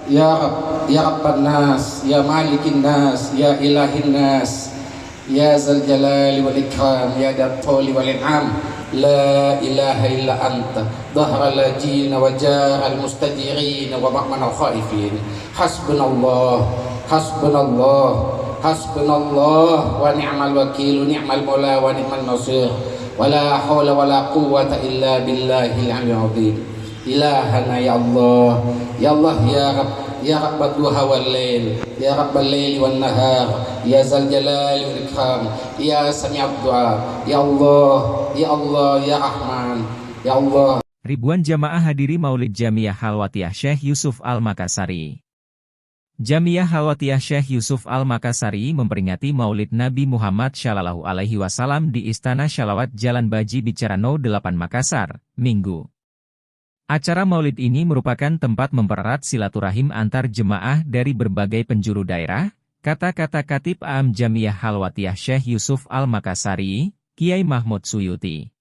Ya Rabb, ya Rabban nas, ya Malikin nas, ya Ilahin nas, ya Zal Jalali wal Ikram, ya Dal Tawli wal In'am. La ilaha illa anta dhahra lajin wa jar al mustajirin wa ma'man al khaifin. Hasbunallah, hasbunallah, hasbunallah wa ni'mal wakil, ni'mal maula wa ni'mal nasir. Wala hawla wala quwwata illa billahil aliyyil azim. Ilahana ya Allah, ya Allah ya Rabb, ya Rabbad duha wal lail, ya Rabbal laili wan nahar, ya Zal Jalali wal Ikram, ya Sami'ad du'a, ya Allah, ya Allah, ya Rahman, ya Allah. Ribuan jamaah hadiri Maulid Jamiah Halwatiyah Syekh Yusuf Al-Makassari. Jamiah Halwatiyah Syekh Yusuf Al-Makassari memperingati Maulid Nabi Muhammad Shallallahu Alaihi Wasallam di Istana Shalawat Jalan Baji Bicarano 8 Makassar, Minggu. Acara Maulid ini merupakan tempat mempererat silaturahim antar jemaah dari berbagai penjuru daerah, kata-kata Khatib Am Jamiah Halwatiyah Syekh Yusuf Al-Makassari, Kiai Mahmud Suyuti.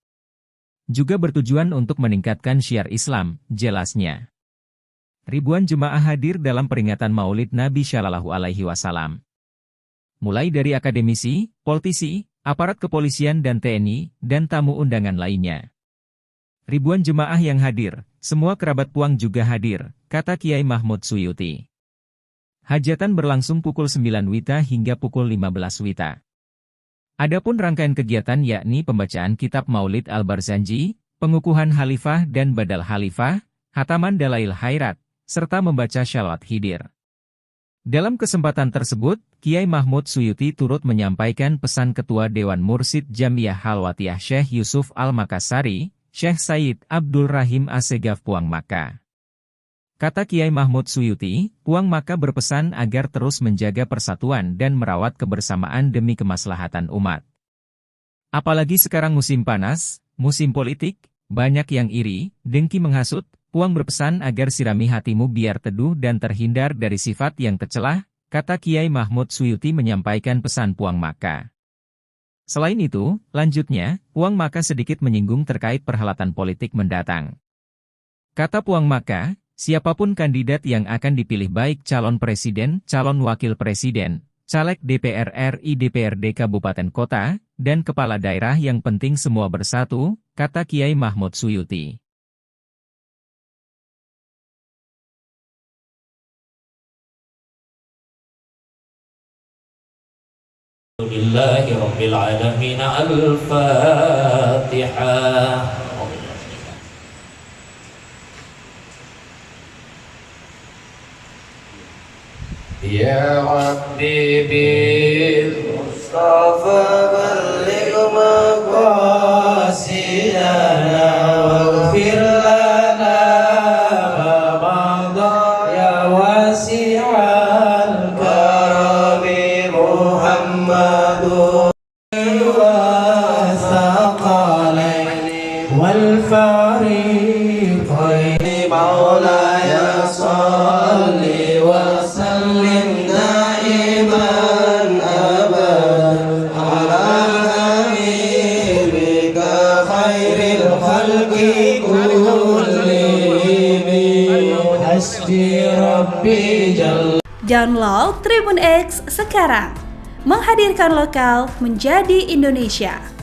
Juga bertujuan untuk meningkatkan syiar Islam, jelasnya. Ribuan jemaah hadir dalam peringatan Maulid Nabi Shallallahu Alaihi Wasallam. Mulai dari akademisi, politisi, aparat kepolisian dan TNI, dan tamu undangan lainnya. Ribuan jemaah yang hadir, semua kerabat Puang juga hadir, kata Kiai Mahmud Suyuti. Hajatan berlangsung pukul 9 WITA hingga pukul 15 WITA. Adapun rangkaian kegiatan yakni pembacaan kitab Maulid Al-Barzanji, pengukuhan Khalifah dan Badal Khalifah, hataman Dalail Khairat, serta membaca Shalawat Khidir. Dalam kesempatan tersebut, Kiai Mahmud Suyuti turut menyampaikan pesan Ketua Dewan Mursid Jamiah Halwatiyah Syekh Yusuf Al-Makassari, Syekh Said Abdul Rahim Assegaf Puang Makkah. Kata Kiai Mahmud Suyuti, Puang Makkah berpesan agar terus menjaga persatuan dan merawat kebersamaan demi kemaslahatan umat. Apalagi sekarang musim panas, musim politik, banyak yang iri, dengki menghasut, Puang berpesan agar sirami hatimu biar teduh dan terhindar dari sifat yang tercelah, kata Kiai Mahmud Suyuti menyampaikan pesan Puang Makkah. Selain itu, lanjutnya, Puang Makkah sedikit menyinggung terkait perhelatan politik mendatang. Kata Puang Makkah, siapapun kandidat yang akan dipilih baik calon presiden, calon wakil presiden, caleg DPR RI DPRD Kabupaten Kota, dan kepala daerah yang penting semua bersatu, kata Kiai Mahmud Suyuti. Alhamdulillahi Rabbil Alamin. Al-Fatihah. Ya Rabbi bil Mustafa balligh maqasidana waghfir lana ma madha ya wasi'al karami Muhammadun والفريقين مولاي صل وسلم دائما أبدا على حبيبك خير الخلق كلهم حسبي ربي جل. Download Tribun X sekarang, menghadirkan lokal menjadi Indonesia.